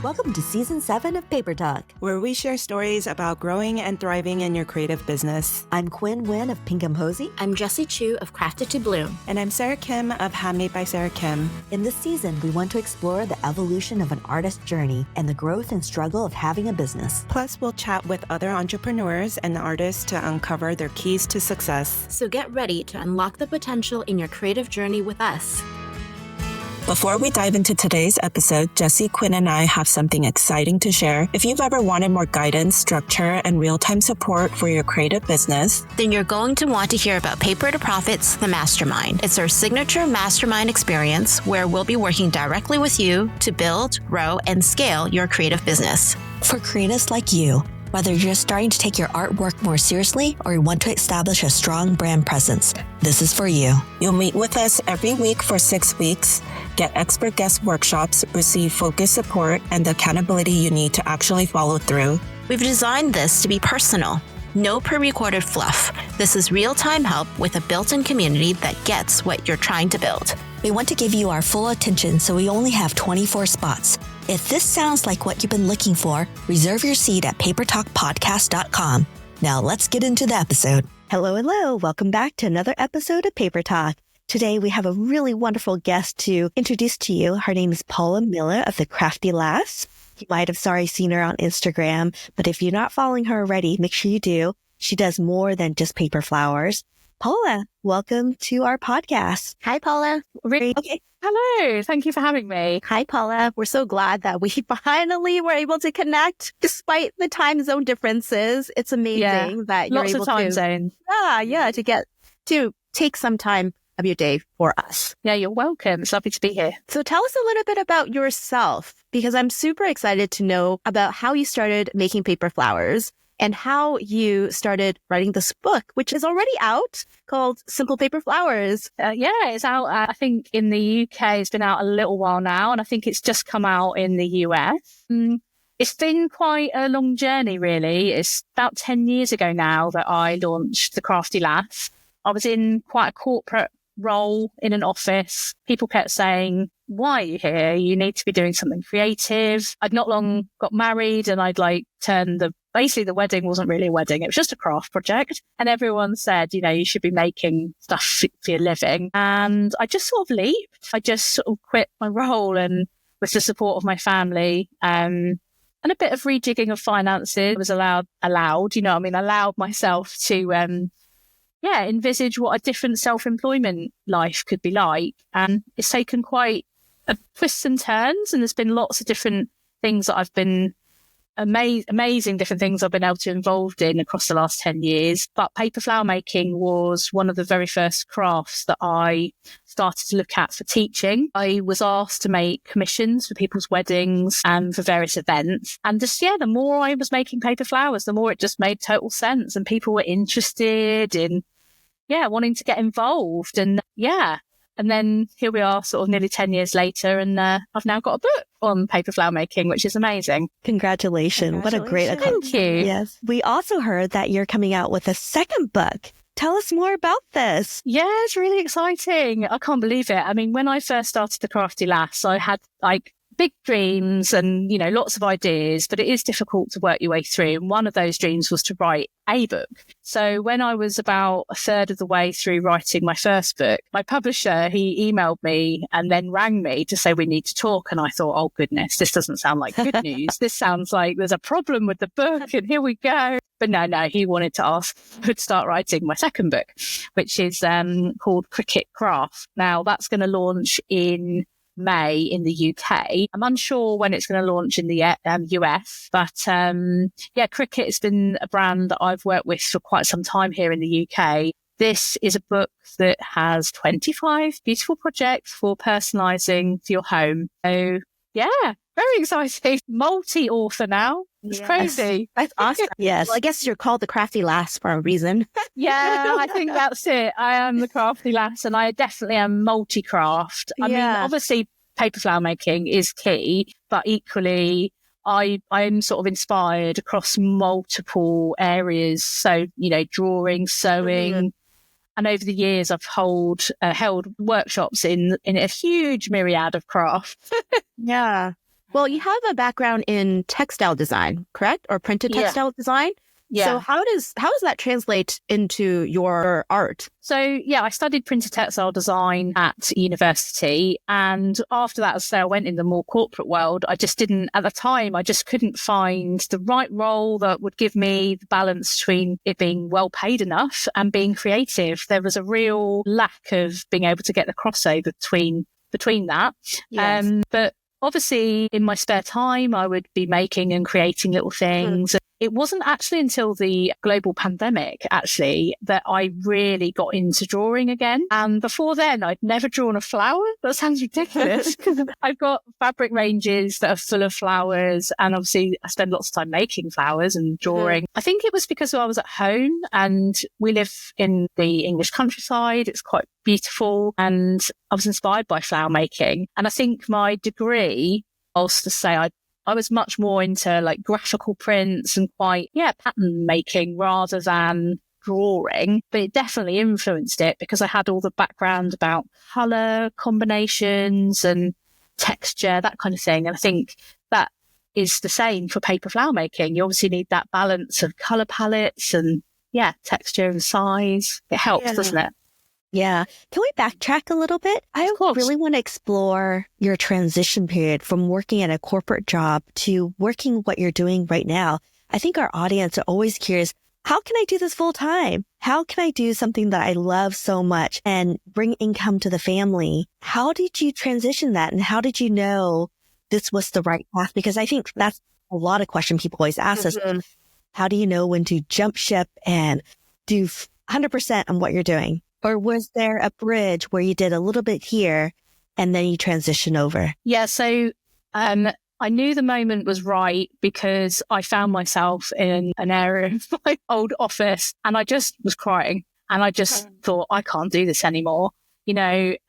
Welcome to Season 7 of Paper Talk, where we share stories about growing and thriving in your creative business. I'm Quinn Nguyen of Pinkham Hosey. I'm Jessie Chu of Crafted to Bloom. And I'm Sarah Kim of Handmade by Sarah Kim. In this season, we want to explore the evolution of an artist's journey and the growth and struggle of having a business. Plus, we'll chat with other entrepreneurs and artists to uncover their keys to success. So get ready to unlock the potential in your creative journey with us. Before we dive into today's episode, Jessie, Quinn, and I have something exciting to share. If you've ever wanted more guidance, structure, and real-time support for your creative business, then you're going to want to hear about Paper to Profits, the Mastermind. It's our signature mastermind experience where we'll be working directly with you to build, grow, and scale your creative business. For creatives like you, whether you're just starting to take your artwork more seriously or you want to establish a strong brand presence, this is for you. You'll meet with us every week for 6 weeks, get expert guest workshops, receive focused support, and the accountability you need to actually follow through. We've designed this to be personal. No pre-recorded fluff. This is real-time help with a built-in community that gets what you're trying to build. We want to give you our full attention, so we only have 24 spots. If this sounds like what you've been looking for, reserve your seat at papertalkpodcast.com. Now let's get into the episode. Hello. Welcome back to another episode of Paper Talk. Today we have a really wonderful guest to introduce to you. Her name is Paula Milner of the Crafty Lass. You might have seen her on Instagram, but if you're not following her already, make sure you do. She does more than just paper flowers. Paula, welcome to our podcast. Hi, Paula. Okay. Hello. Thank you for having me. Hi, Paula. We're so glad that we finally were able to connect despite the time zone differences. It's amazing that you're lots able of time to zones. to take some time of your day for us. Yeah, you're welcome. It's lovely to be here. So tell us a little bit about yourself, because I'm super excited to know about how you started making paper flowers and how you started writing this book, which is already out, called Simple Paper Flowers. It's out, I think, in the UK. It's been out a little while now, and I think it's just come out in the US. It's been quite a long journey, really. It's about 10 years ago now that I launched the Crafty Lass. I was in quite a corporate role in an office. People kept saying, why are you here? You need to be doing something creative. I'd not long got married, and I'd turned basically the wedding wasn't really a wedding. It was just a craft project. And everyone said, you should be making stuff for your living. And I just sort of leaped. I just sort of quit my role, and with the support of my family, and a bit of rejigging of finances, I was allowed myself to, envisage what a different self-employment life could be like. And it's taken quite a twists and turns, and there's been lots of different things that I've been amazing different things I've been able to involved in across the last 10 years. But paper flower making was one of the very first crafts that I started to look at for teaching. I was asked to make commissions for people's weddings and for various events. And the more I was making paper flowers, the more it just made total sense. And people were interested in, wanting to get involved. And then here we are sort of nearly 10 years later, and I've now got a book on paper flower making, which is amazing. Congratulations. What a great accomplishment. Thank you. Yes. We also heard that you're coming out with a second book. Tell us more about this. Yeah, it's really exciting. I can't believe it. I mean, when I first started the Crafty Lass, I had big dreams and, lots of ideas, but it is difficult to work your way through. And one of those dreams was to write a book. So when I was about a third of the way through writing my first book, my publisher, he emailed me and then rang me to say, we need to talk. And I thought, oh goodness, this doesn't sound like good news. This sounds like there's a problem with the book, and here we go. But no, he wanted to start writing my second book, which is called Cricket Craft. Now that's going to launch in May in the UK. I'm unsure when it's going to launch in the US, but Cricket has been a brand that I've worked with for quite some time here in the UK. This is a book that has 25 beautiful projects for personalising for your home. So very exciting. Multi-author now. It's crazy. That's awesome. Yes. Well, I guess you're called the Crafty Lass for a reason. Yeah, I think that's it. I am the Crafty Lass, and I definitely am multi-craft. I mean, obviously paper flower making is key, but equally I'm sort of inspired across multiple areas. So, drawing, sewing. Mm-hmm. And over the years, I've held workshops in a huge myriad of crafts. Yeah. Well, you have a background in textile design, correct? Or printed textile design? Yeah. So how does that translate into your art? So yeah, I studied printed textile design at university. And after that, as I say, I went in the more corporate world. At the time, I just couldn't find the right role that would give me the balance between it being well paid enough and being creative. There was a real lack of being able to get the crossover between that. Yes. But obviously, in my spare time, I would be making and creating little things. It wasn't actually until the global pandemic, that I really got into drawing again. And before then, I'd never drawn a flower. That sounds ridiculous. I've got fabric ranges that are full of flowers. And obviously, I spend lots of time making flowers and drawing. I think it was because I was at home and we live in the English countryside. It's quite beautiful. And I was inspired by flower making. And I think my degree, to say I was much more into like graphical prints and pattern making rather than drawing, but it definitely influenced it because I had all the background about colour combinations and texture, that kind of thing. And I think that is the same for paper flower making. You obviously need that balance of colour palettes and texture and size. It helps, doesn't it? Yeah. Can we backtrack a little bit? I really want to explore your transition period from working at a corporate job to working what you're doing right now. I think our audience are always curious, how can I do this full time? How can I do something that I love so much and bring income to the family? How did you transition that? And how did you know this was the right path? Because I think that's a lot of questions people always ask us. How do you know when to jump ship and do 100% on what you're doing? Or was there a bridge where you did a little bit here and then you transition over? Yeah, so I knew the moment was right because I found myself in an area of my old office and I just was crying and I just thought, I can't do this anymore. I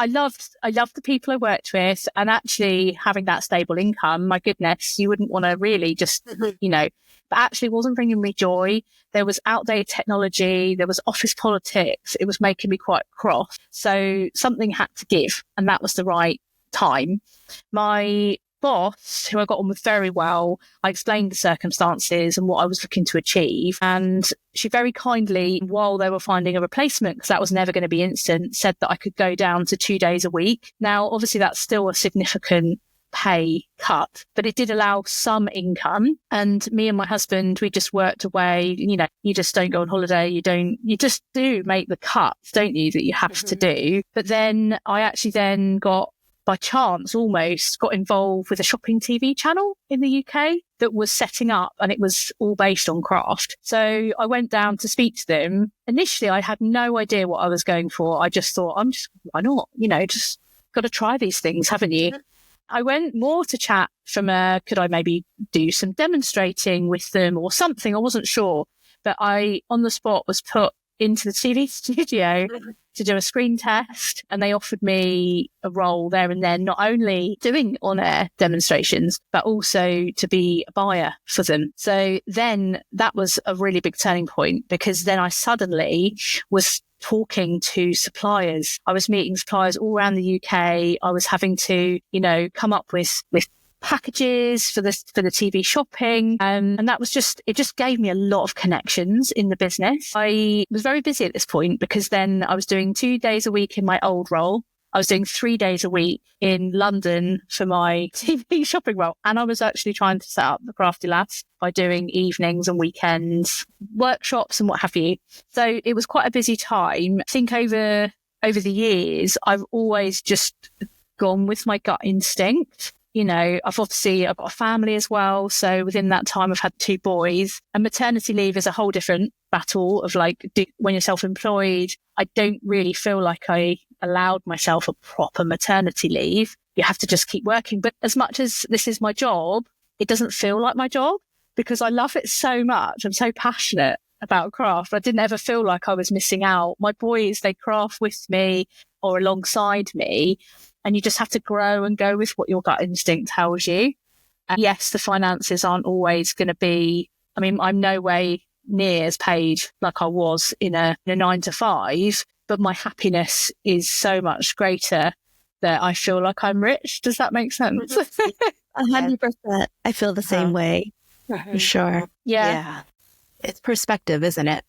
loved the people I worked with and actually having that stable income, my goodness, you wouldn't want to really just, but actually it wasn't bringing me joy. There was outdated technology. There was office politics. It was making me quite cross. So something had to give. And that was the right time. My boss, who I got on with very well, I explained the circumstances and what I was looking to achieve. And she very kindly, while they were finding a replacement, because that was never going to be instant, said that I could go down to 2 days a week. Now, obviously, that's still a significant pay cut, but it did allow some income. And me and my husband, we just worked away. You just don't go on holiday. You just do make the cuts, don't you, that you have to do. But then I actually then got, by chance almost, got involved with a shopping TV channel in the UK that was setting up, and it was all based on craft. So I went down to speak to them. Initially, I had no idea what I was going for. I just thought, why not? Just got to try these things, haven't you? I went more to chat from could I maybe do some demonstrating with them or something? I wasn't sure, but I, on the spot, was put into the TV studio to do a screen test, and they offered me a role there and then, not only doing on-air demonstrations, but also to be a buyer for them. So then that was a really big turning point, because then I suddenly was talking to suppliers. I was meeting suppliers all around the UK. I was having to, come up with packages for the TV shopping. And that was it just gave me a lot of connections in the business. I was very busy at this point because then I was doing 2 days a week in my old role. I was doing 3 days a week in London for my TV shopping role. And I was actually trying to set up the Crafty Lass by doing evenings and weekends, workshops and what have you. So it was quite a busy time. I think over the years, I've always just gone with my gut instinct. I've got a family as well. So within that time, I've had 2 boys, and maternity leave is a whole different battle of when you're self-employed. I don't really feel like I allowed myself a proper maternity leave. You have to just keep working. But as much as this is my job, it doesn't feel like my job because I love it so much. I'm so passionate about craft. I didn't ever feel like I was missing out. My boys, they craft with me or alongside me. And you just have to grow and go with what your gut instinct tells you. And yes, the finances aren't always going to be, I'm no way near as paid like I was in a 9 to 5, but my happiness is so much greater that I feel like I'm rich. Does that make sense? 100%. I feel the same way. For sure. Yeah. It's perspective, isn't it?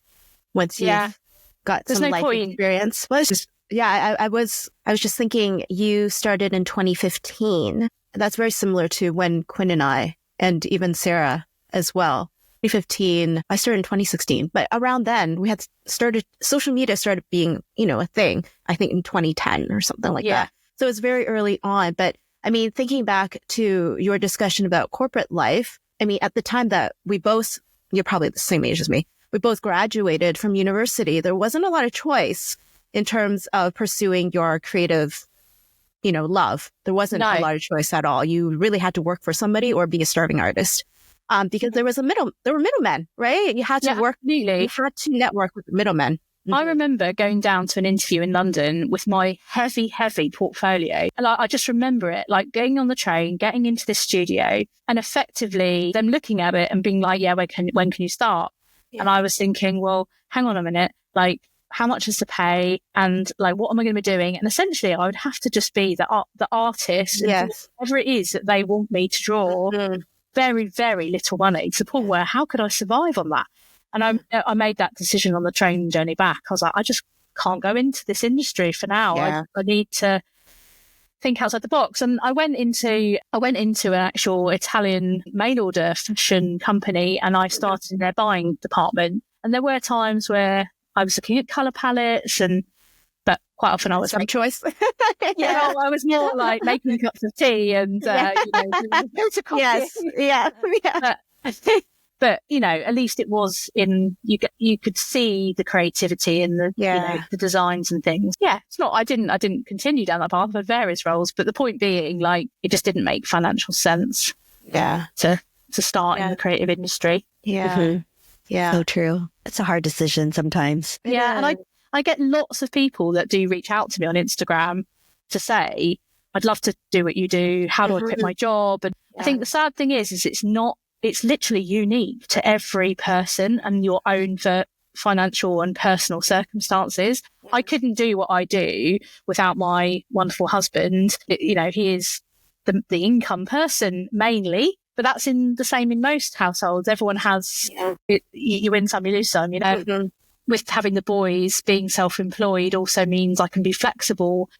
Once you've got There's some no life point. experience. Well, it's just, I was just thinking you started in 2015. That's very similar to when Quinn and I, and even Sarah as well. 2015, I started in 2016, but around then we had started, social media started being, a thing, I think in 2010 or something like that. So it's very early on. But I mean, thinking back to your discussion about corporate life, I mean, at the time that we both, you're probably the same age as me, we both graduated from university, there wasn't a lot of choice in terms of pursuing your creative, love. There wasn't a lot of choice at all. You really had to work for somebody or be a starving artist. Because there were middlemen, right? You had to work, absolutely. You had to network with middlemen. Mm-hmm. I remember going down to an interview in London with my heavy, heavy portfolio. And I just remember it, like getting on the train, getting into this studio, and effectively them looking at it and being like, yeah, when can you start? Yeah. And I was thinking, well, hang on a minute, like, how much is to pay? And like, what am I going to be doing? And essentially, I would have to just be the artist, and whatever it is that they want me to draw. Mm-hmm. Very, very little money to the point where how could I survive on that? And I made that decision on the train journey back. I was like, I just can't go into this industry for now. I need to think outside the box. And I went into an actual Italian mail order fashion company, and I started in their buying department. And there were times where I was looking at colour palettes, but quite often I was some choice. I was more like making cups of tea and yes, yeah. But at least it was in you could see the creativity and the the designs and things. Yeah, it's not. I didn't continue down that path for various roles, but the point being, like, it just didn't make financial sense. Yeah, to start in the creative industry. Yeah, mm-hmm. Yeah, so true. It's a hard decision sometimes. And I get lots of people that do reach out to me on Instagram to say, I'd love to do what you do. How do I quit my job? And I think the sad thing is it's literally unique to every person and your own financial and personal circumstances. I couldn't do what I do without my wonderful husband. He is the income person mainly, but that's in the same in most households. Everyone has, you win some, you lose some, Mm-hmm. With having the boys, being self-employed also means I can be flexible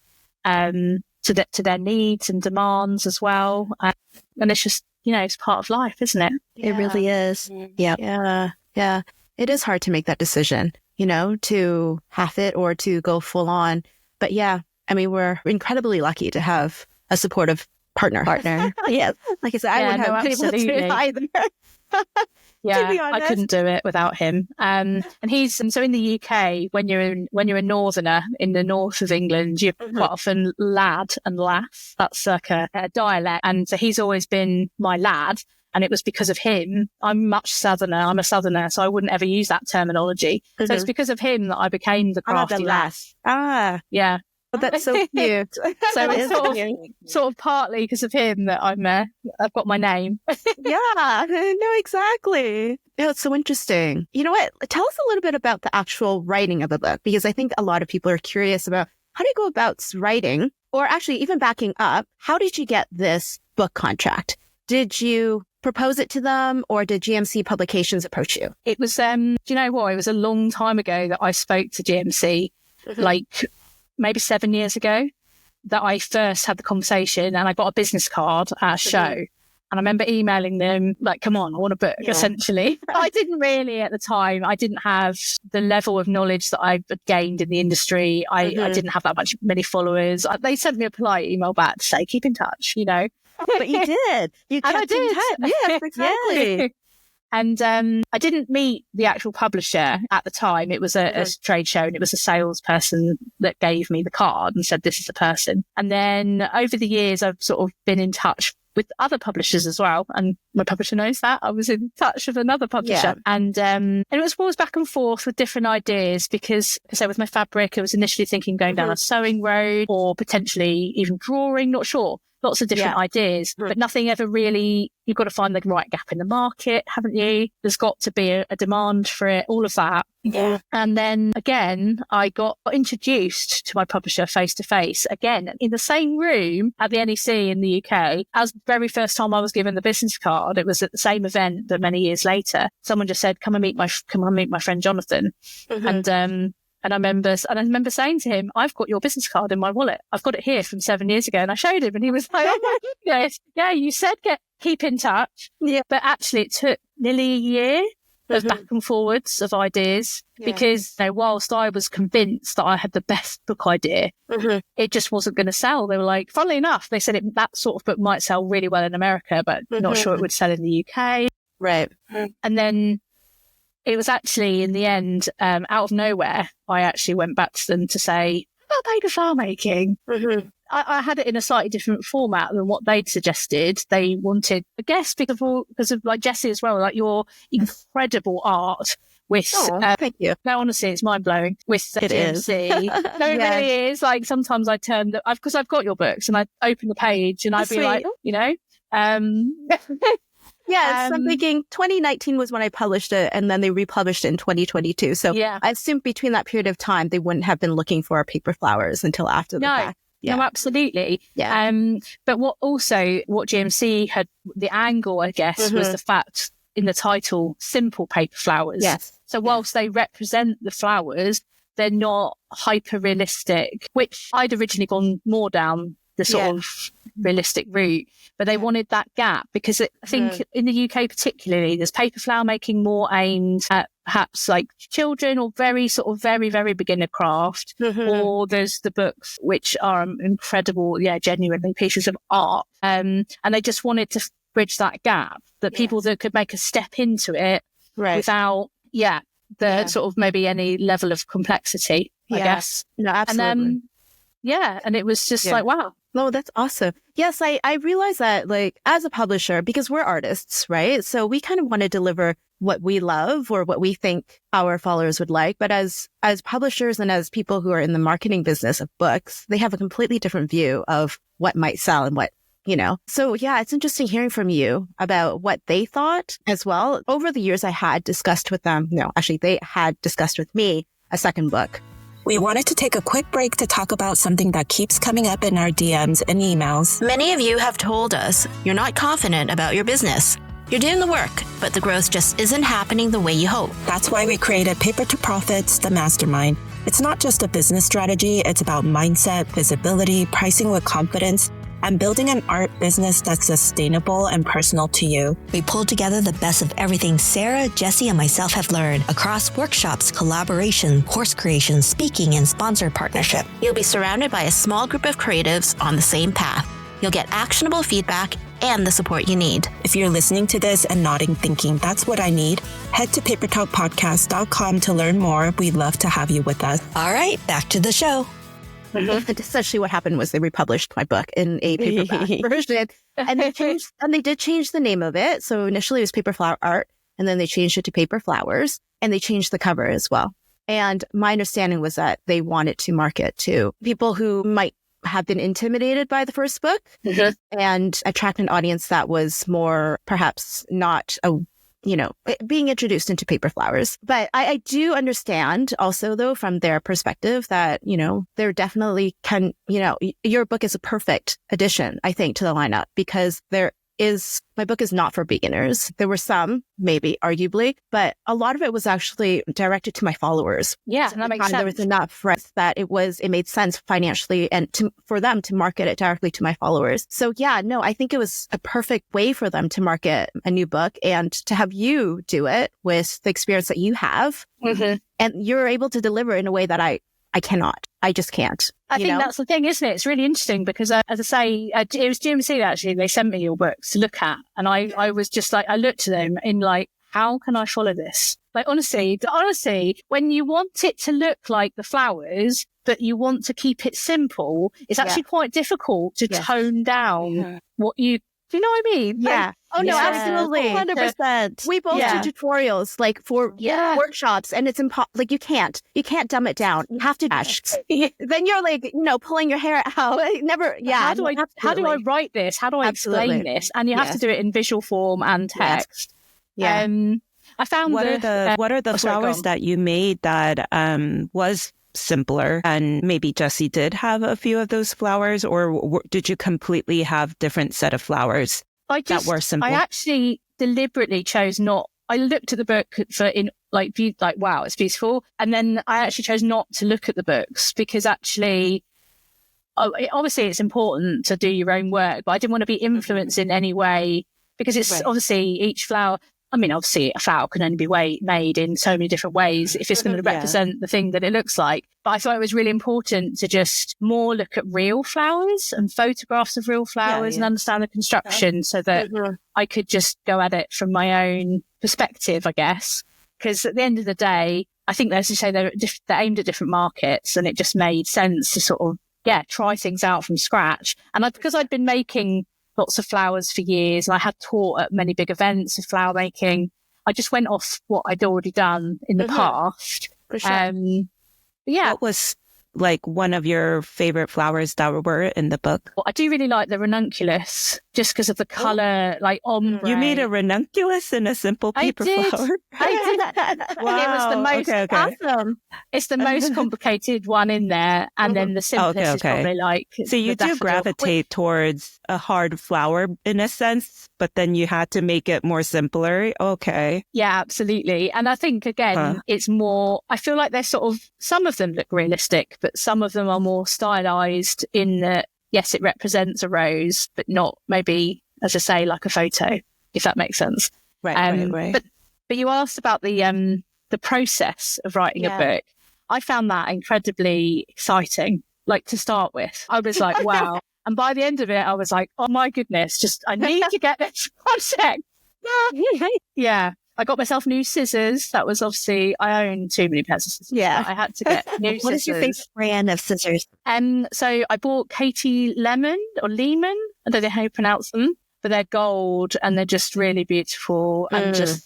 to their needs and demands as well. And it's just, it's part of life, isn't it? Yeah. It really is. Yeah. Yeah. It is hard to make that decision, to half it or to go full on. But yeah, I mean, we're incredibly lucky to have a supportive partner. Yes. Like I said, I wouldn't have been able to do it either. Yeah, I couldn't do it without him. And he's so in the UK, when you're a northerner in the north of England, you're quite often lad and lass. That's like a dialect. And so he's always been my lad. And it was because of him. I'm a southerner, so I wouldn't ever use that terminology. Mm-hmm. So it's because of him that I became the crafty lass. Yeah. Oh, that's so cute. So it's sort of partly because of him that I've got my name. Yeah, no, exactly. Yeah, it's so interesting. You know what? Tell us a little bit about the actual writing of a book, because I think a lot of people are curious about how do you go about writing, or actually even backing up, how did you get this book contract? Did you propose it to them, or did GMC Publications approach you? It was, do you know what? It was a long time ago that I spoke to GMC, like maybe 7 years ago, that I first had the conversation, and I got a business card at a show. And I remember emailing them, like, come on, I want a book, essentially. I didn't really, at the time, I didn't have the level of knowledge that I've gained in the industry. I didn't have many followers. They sent me a polite email back to say, keep in touch, But you did. You kept in touch. Yes, exactly. Yeah. And I didn't meet the actual publisher at the time. It was a trade show, and it was a salesperson that gave me the card and said, this is the person. And then over the years, I've sort of been in touch with other publishers as well. And my publisher knows that. I was in touch with another publisher. Yeah. And it was always back and forth with different ideas, because, so with my fabric, I was initially thinking going down a sewing road or potentially even drawing, not sure. lots of different ideas, but nothing ever really, you've got to find the right gap in the market, haven't you? There's got to be a demand for it, all of that. Yeah. And then again, I got introduced to my publisher face to face, again, in the same room at the NEC in the UK as the very first time I was given the business card. It was at the same event, but many years later, someone just said, come and meet my friend Jonathan. And I remember saying to him, I've got your business card in my wallet. I've got it here from 7 years ago. And I showed him and he was like, oh my goodness. Yeah, you said keep in touch. Yeah. But actually it took nearly a year of back and forwards of ideas because whilst I was convinced that I had the best book idea, it just wasn't going to sell. They were like, funnily enough, they said that sort of book might sell really well in America, but not sure it would sell in the UK. Right. And then it was actually in the end, out of nowhere, I actually went back to them to say, about paper flower making. I had it in a slightly different format than what they'd suggested. They wanted, I guess, because of like Jessie as well, like your incredible art with, thank you. No, honestly, it's mind blowing with it GMC. No, it really is. Like sometimes I turn because I've got your books and I open the page and I'd be like, Yes, I'm thinking 2019 was when I published it, and then they republished it in 2022. So I assumed between that period of time, they wouldn't have been looking for paper flowers until after the fact. No, absolutely. Yeah. But what GMC had, the angle, I guess, was the fact in the title, simple paper flowers. Yes. So whilst they represent the flowers, they're not hyper realistic, which I'd originally gone more down the sort of realistic route, but they wanted that gap because I think in the UK particularly, there's paper flower making more aimed at perhaps like children or very very beginner craft, or there's the books which are incredible, genuinely pieces of art, and they just wanted to bridge that gap, that people that could make a step into it without the sort of maybe any level of complexity, I guess. No, absolutely. And and it was just like, wow. No, that's awesome. Yes, I realize that, like, as a publisher, because we're artists, right? So we kind of want to deliver what we love or what we think our followers would like. But as publishers and as people who are in the marketing business of books, they have a completely different view of what might sell and what, So it's interesting hearing from you about what they thought as well. Over the years, I had discussed with them. No, actually, they had discussed with me a second book. We wanted to take a quick break to talk about something that keeps coming up in our DMs and emails. Many of you have told us you're not confident about your business. You're doing the work, but the growth just isn't happening the way you hope. That's why we created Paper to Profits, the mastermind. It's not just a business strategy. It's about mindset, visibility, pricing with confidence, and building an art business that's sustainable and personal to you. We pulled together the best of everything Sarah, Jessie, and myself have learned across workshops, collaboration, course creation, speaking, and sponsor partnership. You'll be surrounded by a small group of creatives on the same path. You'll get actionable feedback and the support you need. If you're listening to this and nodding thinking, that's what I need, head to papertalkpodcast.com to learn more. We'd love to have you with us. All right, back to the show. Essentially what happened was they republished my book in a paperback version, and they did change the name of it. So initially it was Paper Flower Art, and then they changed it to Paper Flowers, and they changed the cover as well. And my understanding was that they wanted to market to people who might have been intimidated by the first book and attract an audience that was more perhaps not being introduced into paper flowers. But I do understand also, though, from their perspective that, there definitely your book is a perfect addition, I think, to the lineup, because my book is not for beginners. There were some, maybe, arguably, but a lot of it was actually directed to my followers. Yeah, and that makes sense. There was enough that it made sense financially and for them to market it directly to my followers. So I think it was a perfect way for them to market a new book and to have you do it with the experience that you have. And you're able to deliver in a way that I cannot. I just can't. I think that's the thing, isn't it? It's really interesting because, as I say, it was GMC actually. They sent me your books to look at, and I was just like, I looked at them in like, how can I follow this? Like, honestly, when you want it to look like the flowers, but you want to keep it simple, it's actually quite difficult to tone down what you Do you know what I mean? Yeah. Oh, no, absolutely. 100%. We both do tutorials like for workshops, and it's like you can't dumb it down. You have to dash. Then you're like, pulling your hair out. Never. Yeah. How do I write this? How do I explain this? And you have to do it in visual form and text. Yes. Yeah. I found what are the flowers that you made that was simpler, and maybe Jessie did have a few of those flowers, or did you completely have different set of flowers that were simple? I actually deliberately chose not. I looked at the book wow, it's beautiful, and then I actually chose not to look at the books because actually, obviously it's important to do your own work, but I didn't want to be influenced in any way because it's obviously each flower. I mean, obviously, a flower can only be made in so many different ways if it's going to represent the thing that it looks like. But I thought it was really important to just more look at real flowers and photographs of real flowers and understand the construction so that I could just go at it from my own perspective, I guess. Because at the end of the day, I think, as you say, they're aimed at different markets, and it just made sense to sort of, try things out from scratch. And because I'd been making lots of flowers for years, and I had taught at many big events of flower making, I just went off what I'd already done in the past. For sure. What was like one of your favorite flowers that were in the book? Well, I do really like the ranunculus, just because of the colour, like ombre. You made a ranunculus in a simple paper flower? I did. Wow. It was the most awesome. It's the most complicated one in there, and then the simplest is probably like. So you do gravitate towards a hard flower in a sense, but then you had to make it more simpler. Okay. Yeah, absolutely. And I think again, it's more. I feel like they're sort of, some of them look realistic, but some of them are more stylized in that, yes, it represents a rose, but not maybe, as I say, like a photo, if that makes sense. Right. But you asked about the process of writing a book. I found that incredibly exciting, like to start with. I was like, wow. And by the end of it, I was like, oh my goodness, I need to get this project. Yeah. I got myself new scissors. That was obviously, I own too many pairs of scissors. Yeah. I had to get new scissors. What is your favorite brand of scissors? So I bought Katie Lemon or Lehman. I don't know how you pronounce them, but they're gold and they're just really beautiful and just,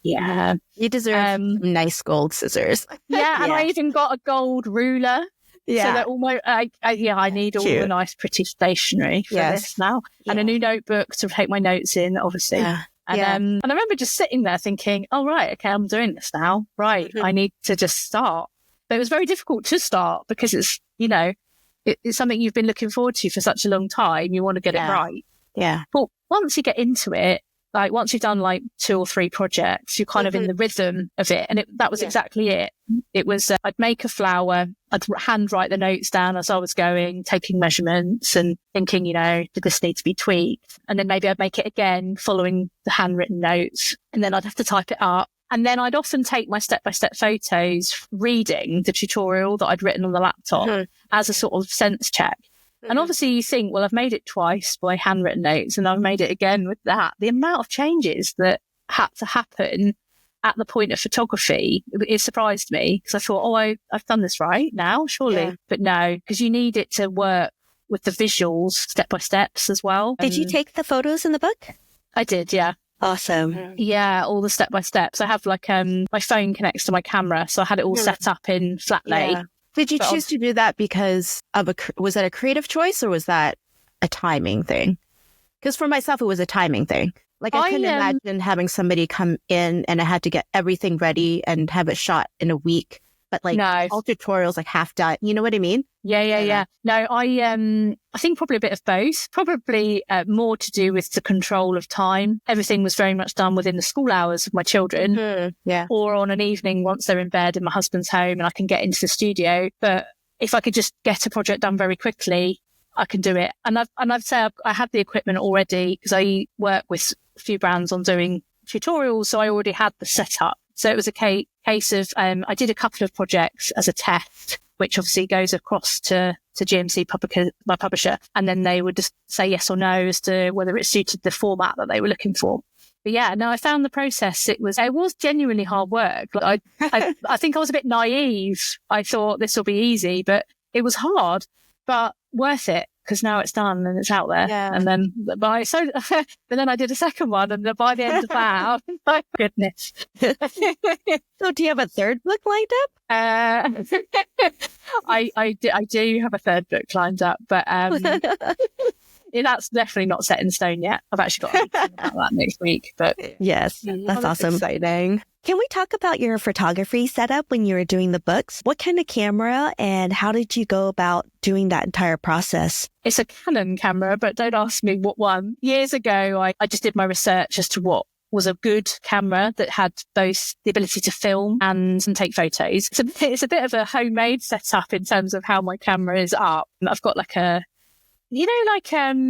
You deserve nice gold scissors. Yeah. And I even got a gold ruler. Yeah. So that almost, I need all the nice, pretty stationery for this now. And a new notebook to take my notes in, obviously. Yeah. And I remember just sitting there thinking, oh, right, okay, I'm doing this now. Right. I need to just start. But it was very difficult to start because it's, it's something you've been looking forward to for such a long time. You want to get it right. Yeah. But once you get into it, like once you've done like 2 or 3 projects, you're kind of in the rhythm of it. And that was exactly it. It was, I'd make a flower, I'd handwrite the notes down as I was going, taking measurements and thinking, did this need to be tweaked? And then maybe I'd make it again, following the handwritten notes. And then I'd have to type it up. And then I'd often take my step-by-step photos, reading the tutorial that I'd written on the laptop as a sort of sense check. And obviously you think, well, I've made it twice by handwritten notes and I've made it again with that. The amount of changes that had to happen at the point of photography, it surprised me because I thought, I've done this right now, surely. Yeah. But no, because you need it to work with the visuals step by steps as well. Did you take the photos in the book? I did, yeah. Awesome. Yeah, all the step by steps. I have like my phone connects to my camera, so I had it all set up in flat lay. Yeah. Did you choose to do that because of was that a creative choice or was that a timing thing? Because for myself, it was a timing thing. Like I couldn't imagine having somebody come in and I had to get everything ready and have it shot in a week. But like all tutorials, like half done. You know what I mean? Yeah. No, I think probably a bit of both. Probably more to do with the control of time. Everything was very much done within the school hours of my children. Yeah. Or on an evening once they're in bed and my husband's home and I can get into the studio. But if I could just get a project done very quickly, I can do it. And I'd say I had the equipment already because I work with a few brands on doing tutorials. So I already had the setup. So it was a case of, I did a couple of projects as a test, which obviously goes across to GMC, my publisher. And then they would just say yes or no as to whether it suited the format that they were looking for. But yeah, no, I found the process, it was genuinely hard work. Like I think I was a bit naive. I thought this will be easy, but it was hard. but worth it because now it's done and it's out there. Yeah. And then but then I did a second one, and by the end of that, my goodness. So do you have a third book lined up? I do have a third book lined up, but that's definitely not set in stone yet. I've actually got a meeting about that next week. But yes, that's awesome. Exciting. Can we talk about your photography setup when you were doing the books? What kind of camera and how did you go about doing that entire process? It's a Canon camera, but don't ask me what one. Years ago, I just did my research as to what was a good camera that had the ability to film and take photos. It's a bit of a homemade setup in terms of how my camera is up. I've got like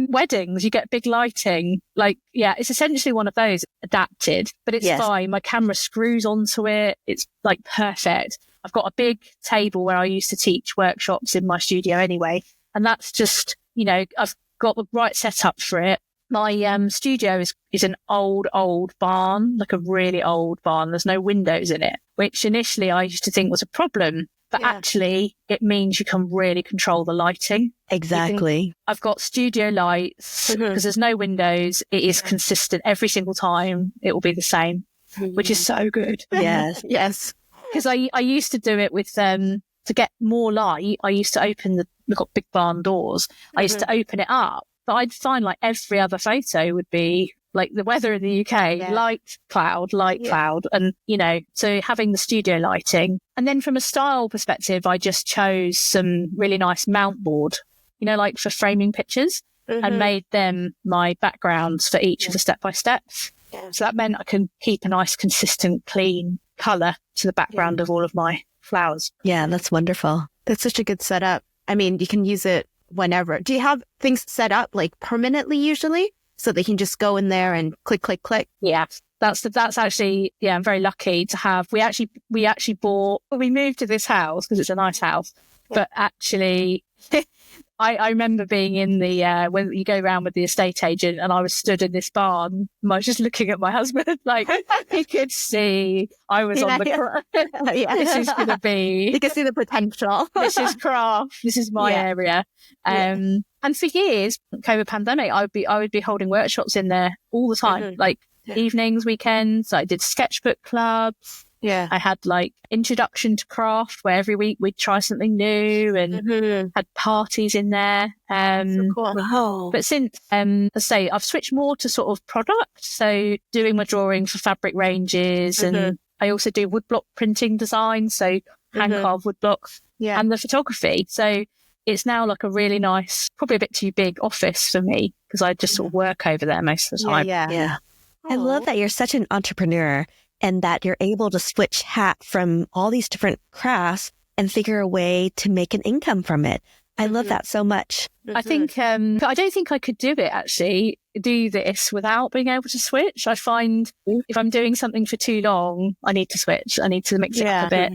weddings, you get big lighting. It's essentially one of those adapted, but it's fine. My camera screws onto it. It's like perfect. I've got a big table where I used to teach workshops in my studio anyway. And that's just, I've got the right setup for it. My studio is an old barn, like a really old barn. There's no windows in it, which initially I used to think was a problem. But actually, it means you can really control the lighting. Exactly. I've got studio lights because there's no windows. It is consistent every single time. It will be the same, which is so good. Yes. Yes. Because I used to do it with to get more light. I used to open we've got big barn doors. I used to open it up, but I'd find like every other photo would be like the weather in the UK, light cloud. And, so having the studio lighting. And then from a style perspective, I just chose some really nice mount board, like for framing pictures and made them my backgrounds for each of the step-by-steps. Yeah. So that meant I can keep a nice, consistent, clean colour to the background of all of my flowers. Yeah, that's wonderful. That's such a good setup. I mean, you can use it whenever. Do you have things set up like permanently usually? So they can just go in there and click, click, click. Yeah, that's actually, I'm very lucky to have. We actually we moved to this house because it's a nice house, but actually, I remember being in the when you go around with the estate agent, and I was stood in this barn. And I was just looking at my husband, like he could see I was on the. This is going to be. You can see the potential. This is craft. This is my area. And for years, COVID pandemic, I would be holding workshops in there all the time, evenings, weekends. I did sketchbook clubs. Yeah. I had like introduction to craft where every week we'd try something new and had parties in there. So cool. Wow. But since, I say, I've switched more to sort of product. So doing my drawing for fabric ranges and I also do woodblock printing design. So hand carved woodblocks and the photography. So it's now like a really nice, probably a bit too big office for me because I just sort of work over there most of the time. Yeah. I love that you're such an entrepreneur and that you're able to switch hat from all these different crafts and figure a way to make an income from it. I love that so much. I think, I don't think I could do this without being able to switch. I find if I'm doing something for too long, I need to switch. I need to mix it up a bit.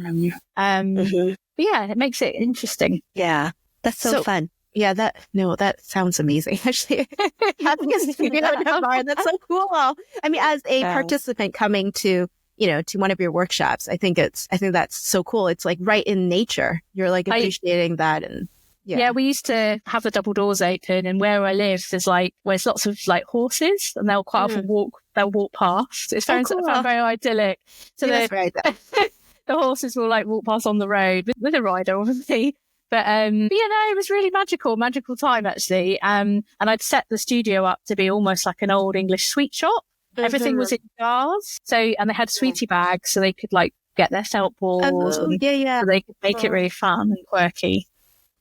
But yeah, it makes it interesting. Yeah. That's so fun. Yeah, that sounds amazing. Actually, having a studio in a barn, that's so cool. I mean, as a participant coming to one of your workshops, I think that's so cool. It's like right in nature. You're like appreciating that. And yeah, we used to have the double doors open, and where I live, there's lots of like horses, and they'll quite often walk past. It's very, very idyllic. So the horses will like walk past on the road with a rider, obviously. But it was really magical time actually. And I'd set the studio up to be almost like an old English sweet shop. Everything was in jars. And they had sweetie bags so they could like get their felt balls. So they could make it really fun and quirky.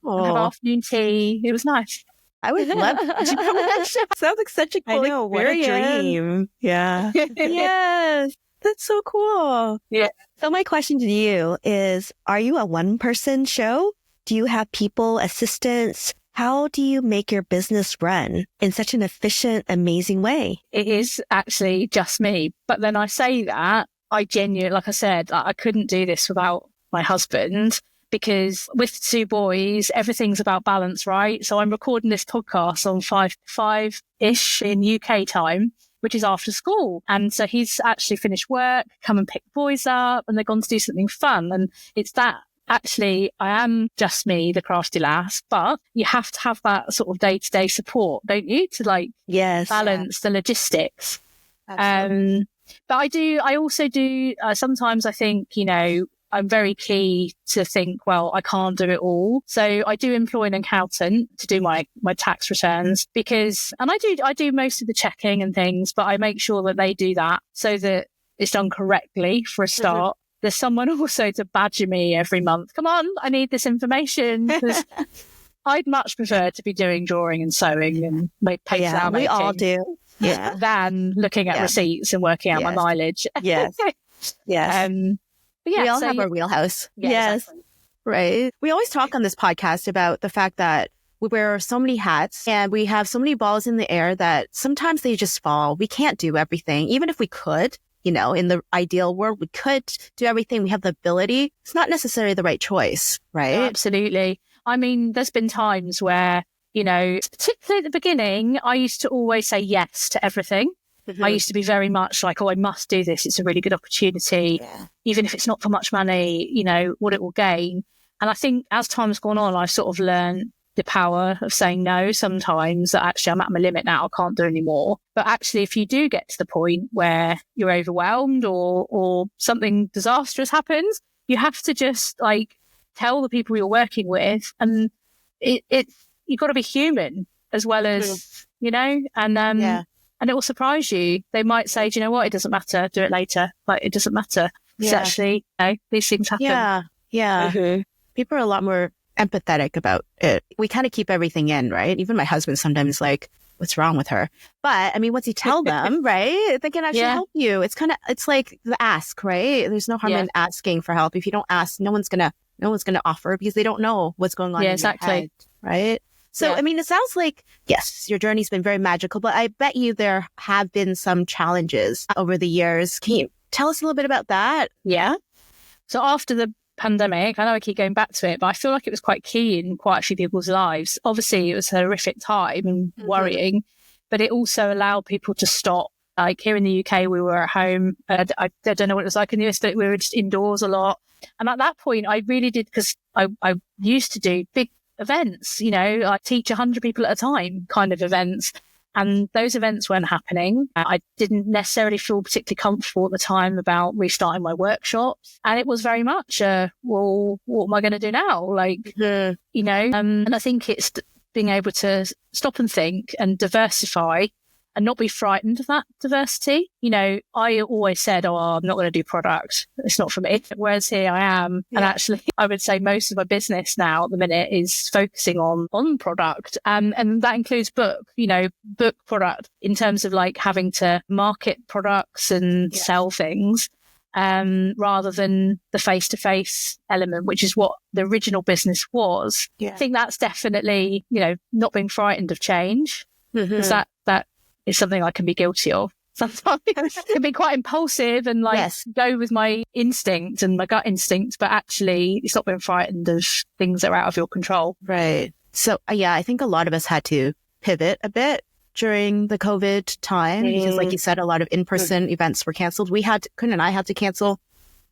And have afternoon tea. It was nice. I would love to. Sounds like such a cool experience. What a dream. Yeah. Yes. That's so cool. Yeah. So my question to you is, are you a one-person show? Do you have people, assistants? How do you make your business run in such an efficient, amazing way? It is actually just me. But then I say that, I genuinely, like I said, I couldn't do this without my husband because with two boys, everything's about balance, right? So I'm recording this podcast on 5-ish in UK time, which is after school. And so he's actually finished work, come and pick the boys up, and they're gone to do something fun. And it's that actually, I am just me, the crafty lass, but you have to have that sort of day-to-day support, don't you, to like balance the logistics. But I also do, sometimes I think, you know, I'm very key to think, well, I can't do it all. So I do employ an accountant to do my tax returns because, and I do most of the checking and things, but I make sure that they do that so that it's done correctly for a start. There's someone also to badger me every month. Come on, I need this information. I'd much prefer to be doing drawing and sewing and paper we all do. Yeah. Than looking at receipts and working out my mileage. Yes. Yes. But yeah, we all have our wheelhouse. Yeah, yes. Exactly. Right. We always talk on this podcast about the fact that we wear so many hats and we have so many balls in the air that sometimes they just fall. We can't do everything. Even if we could, you know, in the ideal world, we could do everything. We have the ability. It's not necessarily the right choice, right? No, absolutely. I mean, there's been times where, you know, particularly at the beginning, I used to always say yes to everything. I used to be very much like, oh, I must do this. It's a really good opportunity. Even if it's not for much money, you know, what it will gain. And I think as time's gone on, I've sort of learned the power of saying no sometimes, that actually I'm at my limit now, I can't do any more. But actually, if you do get to the point where you're overwhelmed or something disastrous happens, you have to just like tell the people you're working with, and you've got to be human as well as, you know, and it will surprise you. They might say, do you know what? It doesn't matter. Do it later. Like, it doesn't matter. It's actually, you know, these things happen. Yeah. People are a lot more empathetic about it. We kind of keep everything in, right? Even my husband sometimes is like, what's wrong with her? But I mean, once you tell them, right, they can actually help you. It's like the ask, right? There's no harm in asking for help. If you don't ask, no one's gonna offer because they don't know what's going on in your head, right? So, I mean, it sounds like, yes, your journey's been very magical, but I bet you there have been some challenges over the years. Can you tell us a little bit about that? Yeah. So after the pandemic, I know I keep going back to it, but I feel like it was quite key in quite a few people's lives. Obviously, it was a horrific time and worrying, but it also allowed people to stop. Like here in the UK, we were at home. I don't know what it was like in the US, but we were just indoors a lot. And at that point, I really did, because I used to do big events, you know, I teach 100 people at a time kind of events. And those events weren't happening. I didn't necessarily feel particularly comfortable at the time about restarting my workshops. And it was very much, well, what am I going to do now? Like, you know, and I think it's being able to stop and think and diversify and not be frightened of that diversity. You know, I always said, oh, I'm not going to do product. It's not for me. Whereas here I am. And actually, I would say most of my business now at the minute is focusing on product. And that includes book product in terms of like having to market products and sell things rather than the face-to-face element, which is what the original business was. I think that's definitely, you know, not being frightened of change, because that is something I can be guilty of. Sometimes it can be quite impulsive and like go with my instinct and my gut instinct, but actually it's not being frightened of things that are out of your control. Right. So I think a lot of us had to pivot a bit during the COVID time because, like you said, a lot of in-person events were canceled. Kun and I had to cancel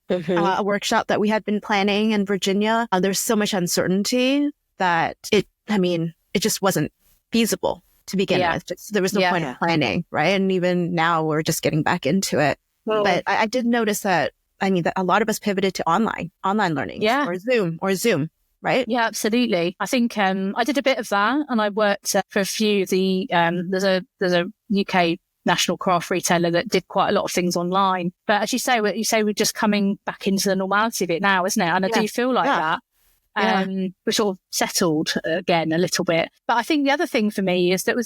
a workshop that we had been planning in Virginia. There's so much uncertainty that it just wasn't feasible to begin with. There was no point in planning, right? And even now we're just getting back into it. But I did notice that, that a lot of us pivoted to online learning or Zoom, right? Yeah, absolutely. I think I did a bit of that, and I worked for a few of the, there's a UK national craft retailer that did quite a lot of things online. But as you say, we're just coming back into the normality of it now, isn't it? And I do feel like that. We're sort of settled again a little bit. But I think the other thing for me is that it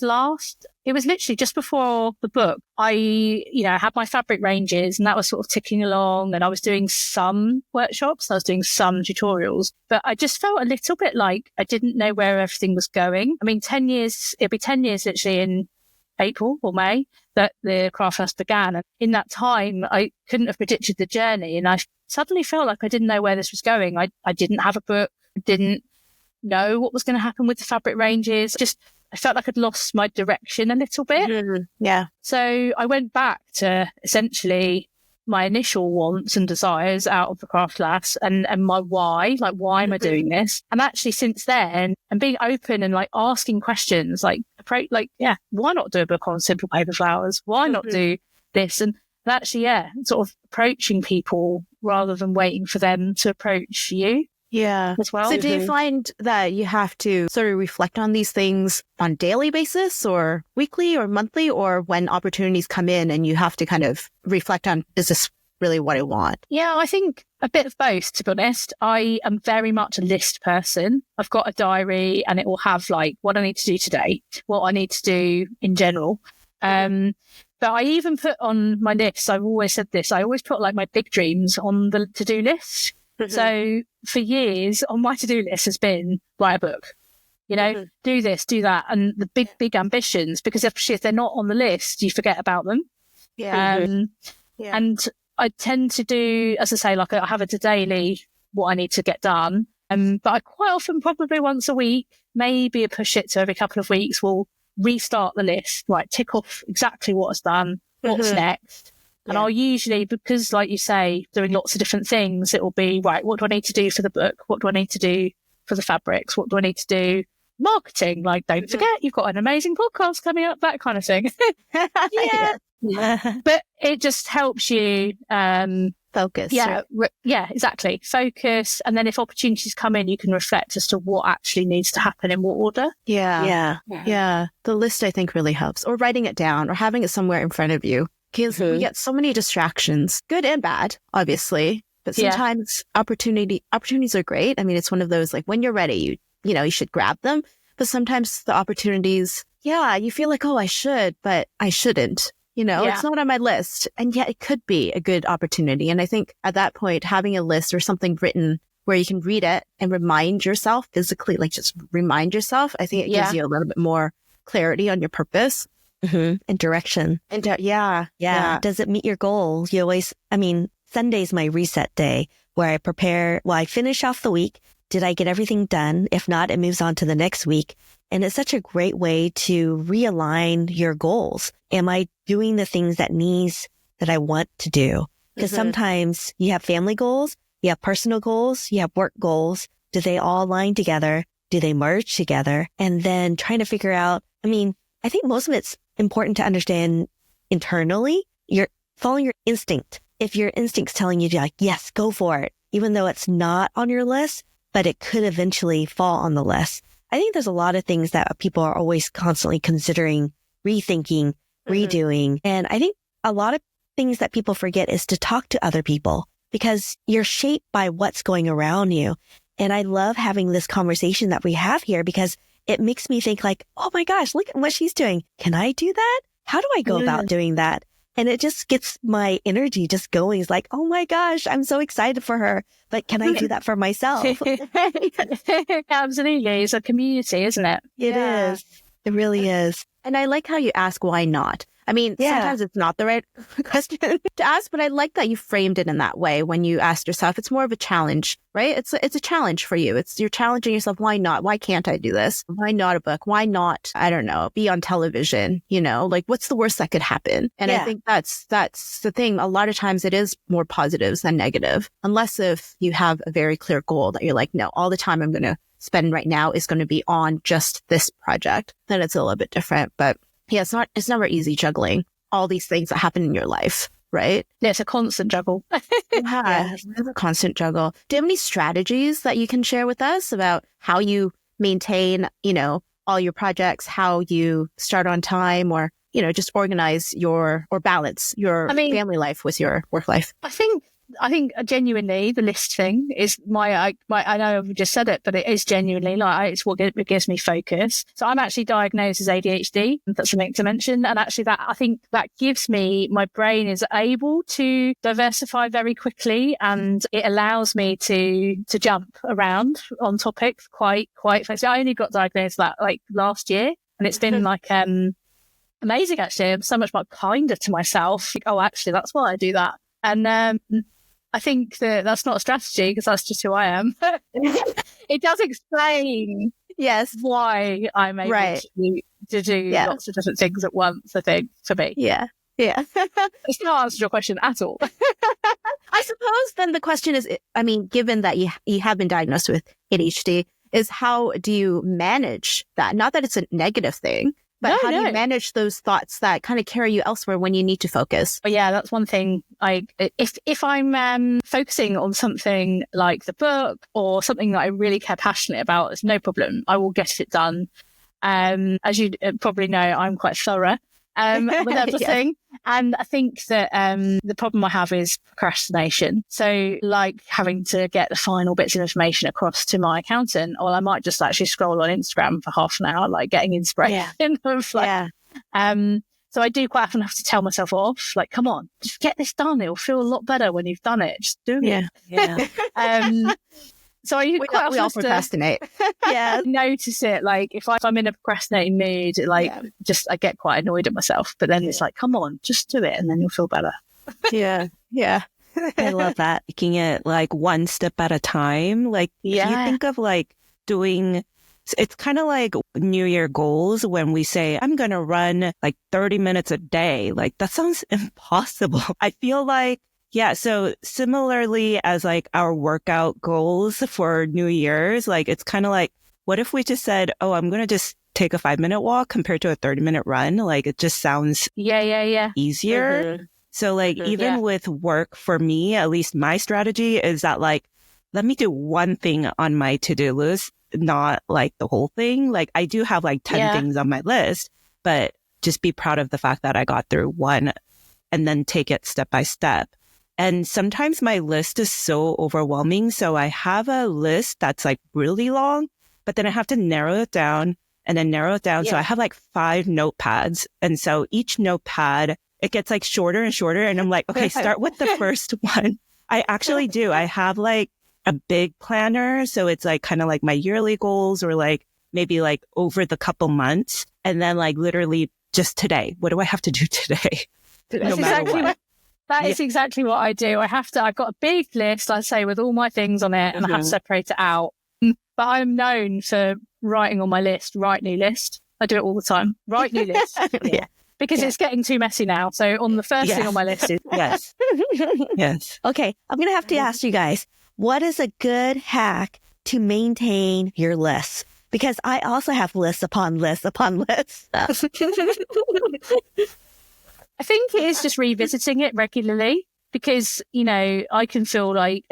was literally just before the book, I had my fabric ranges, and that was sort of ticking along, and I was doing some workshops, I was doing some tutorials, but I just felt a little bit like I didn't know where everything was going. I mean, it'll be 10 years literally in April or May that the Craft Lass began. And in that time, I couldn't have predicted the journey. And I suddenly felt like I didn't know where this was going. I didn't have a book. I didn't know what was going to happen with the fabric ranges. I felt like I'd lost my direction a little bit. Yeah. So I went back to essentially my initial wants and desires out of the Crafty Lass and my why, like, why am I doing this? And actually since then, and being open and like asking questions, like, why not do a book on simple paper flowers? Why not do this? And actually, sort of approaching people rather than waiting for them to approach you. Yeah. As well. So do you find that you have to sort of reflect on these things on a daily basis or weekly or monthly, or when opportunities come in and you have to kind of reflect on, is this really what I want? Yeah, I think a bit of both, to be honest. I am very much a list person. I've got a diary and it will have like what I need to do today, what I need to do in general. But I even put on my list, I've always said this, I always put like my big dreams on the to-do list. So for years on my to-do list has been write a book, do this, do that. And the big ambitions, because if they're not on the list, you forget about them. And I tend to do, as I say, like I have a daily, what I need to get done. But I quite often, probably once a week, maybe push it to every couple of weeks, will restart the list, right? Tick off exactly what is done, what's next. And I'll usually, because like you say, doing lots of different things, it will be, right, what do I need to do for the book? What do I need to do for the fabrics? What do I need to do? Marketing, like, don't forget, you've got an amazing podcast coming up, that kind of thing. But it just helps you focus. Exactly. Focus. And then if opportunities come in, you can reflect as to what actually needs to happen in what order. Yeah. The list, I think, really helps. Or writing it down or having it somewhere in front of you. Because we get so many distractions, good and bad, obviously. But sometimes opportunities are great. I mean, it's one of those, like, when you're ready, you should grab them. But sometimes the opportunities, you feel like, oh, I should, but I shouldn't. It's not on my list. And yet it could be a good opportunity. And I think at that point, having a list or something written where you can read it and remind yourself physically, like just remind yourself, I think it gives you a little bit more clarity on your purpose. And direction. And Does it meet your goal? Sunday's my reset day where I finish off the week. Did I get everything done? If not, it moves on to the next week. And it's such a great way to realign your goals. Am I doing the things that I want to do? Because sometimes you have family goals, you have personal goals, you have work goals. Do they all align together? Do they merge together? And then trying to figure out, I think most of it's important to understand internally. You're following your instinct. If your instinct's telling you to, like, yes, go for it, even though it's not on your list, but it could eventually fall on the list. I think there's a lot of things that people are always constantly considering, rethinking, redoing. And I think a lot of things that people forget is to talk to other people, because you're shaped by what's going around you. And I love having this conversation that we have here, because it makes me think like, oh my gosh, look at what she's doing. Can I do that? How do I go about doing that? And it just gets my energy just going. It's like, oh my gosh, I'm so excited for her. But can I do that for myself? Absolutely. It's a community, isn't it? It is. It really is. And I like how you ask why not. Sometimes it's not the right question to ask, but I like that you framed it in that way when you asked yourself. It's more of a challenge, right? It's a challenge for you. You're challenging yourself. Why not? Why can't I do this? Why not a book? Why not, I don't know, be on television? Like, what's the worst that could happen? And I think that's the thing. A lot of times it is more positives than negative, unless if you have a very clear goal that you're like, no, all the time I'm going to spend right now is going to be on just this project. Then it's a little bit different, but yeah, it's never easy juggling all these things that happen in your life, right? Yeah, it's a constant juggle. It's a constant juggle. Do you have any strategies that you can share with us about how you maintain, all your projects, how you start on time, or, just organize or balance your family life with your work life? I think genuinely the list thing is I know I've just said it, but it is genuinely it's what gives me focus. So I'm actually diagnosed as ADHD. That's something to mention. And actually I think that gives me, my brain is able to diversify very quickly, and it allows me to jump around on topics quite fast. I only got diagnosed that last year, and it's been amazing actually. I'm so much more kinder to myself. Actually that's why I do that. And I think that's not a strategy, because that's just who I am. It does explain why I'm able to do lots of different things at once, I think, for me. Yeah. Yeah. It's not answered your question at all. I suppose then the question is, I mean, given that you have been diagnosed with ADHD, is how do you manage that? Not that it's a negative thing, but how do you manage those thoughts that kind of carry you elsewhere when you need to focus? But yeah, that's one thing. If I'm focusing on something like the book or something that I really care passionate about, it's no problem. I will get it done. As you probably know, I'm quite thorough with everything. Yes. And I think that the problem I have is procrastination. So like having to get the final bits of information across to my accountant, or I might just actually scroll on Instagram for half an hour, like getting inspiration of like, so I do quite often have to tell myself off, like, come on, just get this done. It'll feel a lot better when you've done it. Just do it. Yeah. So we all procrastinate. Notice it. Like if I'm in a procrastinating mood, like I get quite annoyed at myself. But then it's like, come on, just do it, and then you'll feel better. Yeah. I love that. Taking it like one step at a time. Like you think of like doing. It's kind of like New Year goals when we say, I'm going to run like 30 minutes a day. Like that sounds impossible. I feel like. Yeah. So similarly as like our workout goals for New Year's, like it's kind of like, what if we just said, oh, I'm going to just take a 5-minute walk compared to a 30-minute run? Like it just sounds easier. Mm-hmm. So like even with work for me, at least my strategy is that like, let me do one thing on my to-do list, not like the whole thing. Like I do have like 10 things on my list, but just be proud of the fact that I got through one and then take it step by step. And sometimes my list is so overwhelming. So I have a list that's like really long, but then I have to narrow it down and then narrow it down. So I have like 5 notepads. And so each notepad, it gets like shorter and shorter. And I'm like, okay, start with the first one. I actually do. I have like a big planner. So it's like kind of like my yearly goals or like maybe like over the couple months. And then like literally just today, what do I have to do today? No matter what. That is exactly what I do. I've got a big list, I say, with all my things on it, and I have to separate it out. But I'm known for writing on my list, write new list. I do it all the time. Write new list. Because it's getting too messy now. So on the first thing on my list is yes. Okay, I'm going to have to ask you guys, what is a good hack to maintain your list? Because I also have lists upon lists upon lists. I think it is just revisiting it regularly because, you know, I can feel like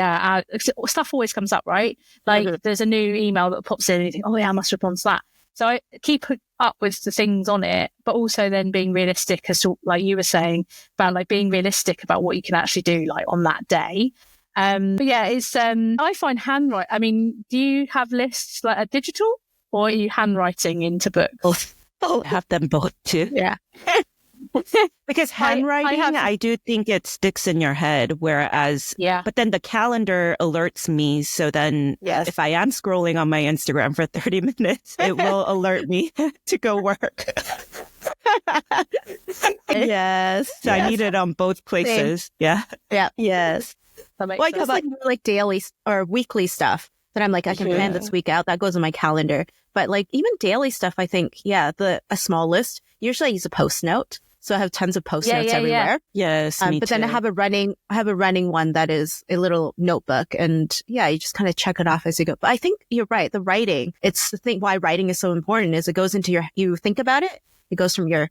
stuff always comes up, right? Like there's a new email that pops in and you think, oh yeah, I must respond to that. So I keep up with the things on it, but also then being realistic as to, like you were saying, about like being realistic about what you can actually do like on that day. But yeah, it's, I find handwriting, I mean, do you have lists like a digital or are you handwriting into books? I have them both too. Yeah. Because handwriting, I do think it sticks in your head, whereas, but then the calendar alerts me. So then if I am scrolling on my Instagram for 30 minutes, it will alert me to go work. So I need it on both places. Yes. Well, I guess like daily or weekly stuff that I'm like, I can plan this week out. That goes in my calendar. But like even daily stuff, I think, a small list. Usually I use a post note. So I have tons of post notes everywhere. Yes, me but too. then I have a running one that is a little notebook, and you just kind of check it off as you go. But I think you're right. The writing, it's the thing why writing is so important is it goes into you think about it. It goes from your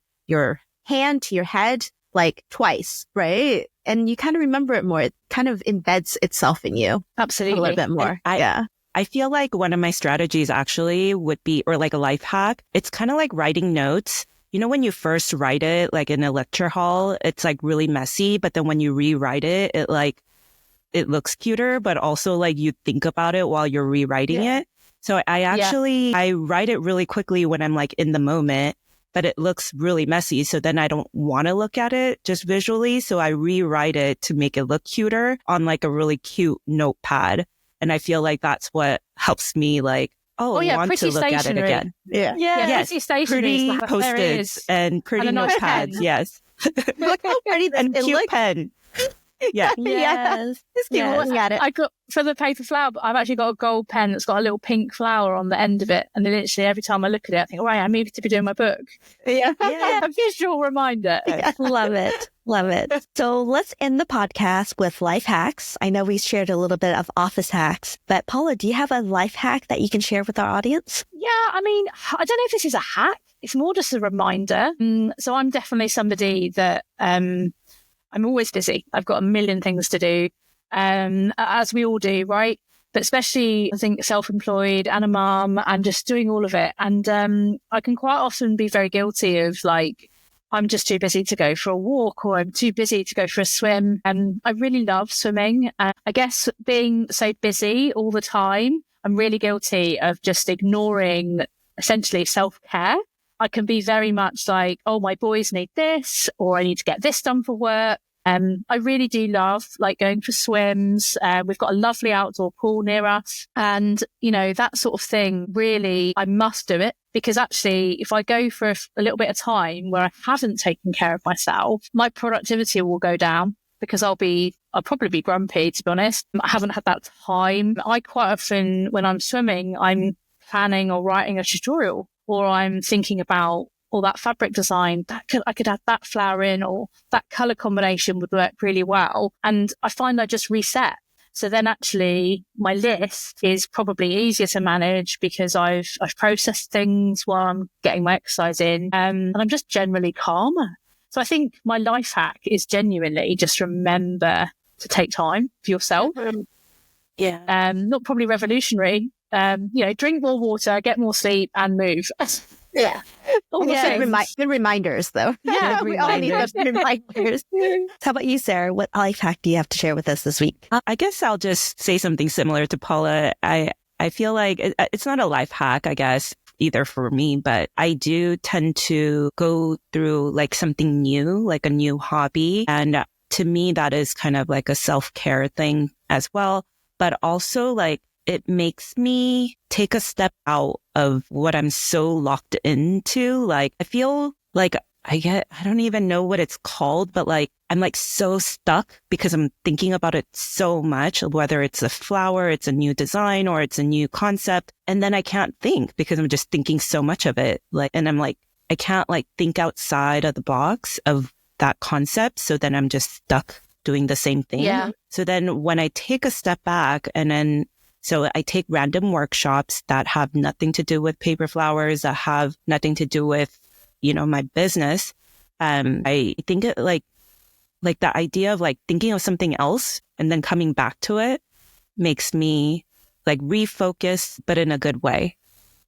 hand to your head like twice, right? And you kind of remember it more. It kind of embeds itself in you. Absolutely. A little bit more. I feel like one of my strategies actually would be, or like a life hack, it's kind of like writing notes. You know, when you first write it, like in a lecture hall, it's like really messy. But then when you rewrite it, it looks cuter, but also like you think about it while you're rewriting it. So I write it really quickly when I'm like in the moment, but it looks really messy. So then I don't want to look at it just visually. So I rewrite it to make it look cuter on like a really cute notepad. And I feel like that's what helps me like, want to look at it again. Yes, pretty Post-its and pretty notepads. Yes. Look how pretty this and cute pen. Yeah. Yes. Just keep looking at it. I got for the paper flower, but I've actually got a gold pen that's got a little pink flower on the end of it. And then literally every time I look at it, I think, right, I need to be doing my book. Yeah. A visual reminder. Love it. Love it. So let's end the podcast with life hacks. I know we shared a little bit of office hacks, but Paula, do you have a life hack that you can share with our audience? Yeah, I mean, I don't know if this is a hack. It's more just a reminder. So I'm definitely somebody that I'm always busy. I've got a million things to do, as we all do, right? But especially, I think, self-employed and a mum and just doing all of it. And I can quite often be very guilty of like, I'm just too busy to go for a walk, or I'm too busy to go for a swim. And I really love swimming. And I guess being so busy all the time, I'm really guilty of just ignoring essentially self-care. I can be very much like, oh, my boys need this, or I need to get this done for work. I really do love like going for swims. We've got a lovely outdoor pool near us. And, you know, that sort of thing, really, I must do it, because actually, if I go for a little bit of time where I haven't taken care of myself, my productivity will go down, because I'll probably be grumpy, to be honest. I haven't had that time. I quite often, when I'm swimming, I'm planning or writing a tutorial, or I'm thinking about, or that fabric design, I could add that flower in, or that color combination would work really well. And I find I just reset. So then actually my list is probably easier to manage, because I've processed things while I'm getting my exercise in, and I'm just generally calmer. So I think my life hack is genuinely just remember to take time for yourself. Yeah. Not probably revolutionary. Drink more water, get more sleep, and move. Yeah. Good reminders, though. Yeah, we all need those reminders. How about you, Sarah? What life hack do you have to share with us this week? I guess I'll just say something similar to Paula. I feel like it's not a life hack, I guess, either for me, but I do tend to go through like something new, like a new hobby. And to me, that is kind of like a self-care thing as well. But also like, it makes me take a step out of what I'm so locked into. Like, I feel like I don't even know what it's called, but like, I'm like so stuck because I'm thinking about it so much, whether it's a flower, it's a new design, or it's a new concept. And then I can't think because I'm just thinking so much of it. Like, and I'm like, I can't like think outside of the box of that concept. So then I'm just stuck doing the same thing. Yeah. So then when I take a step back so I take random workshops that have nothing to do with paper flowers, that have nothing to do with, my business. I think it like the idea of like thinking of something else and then coming back to it makes me like refocus, but in a good way.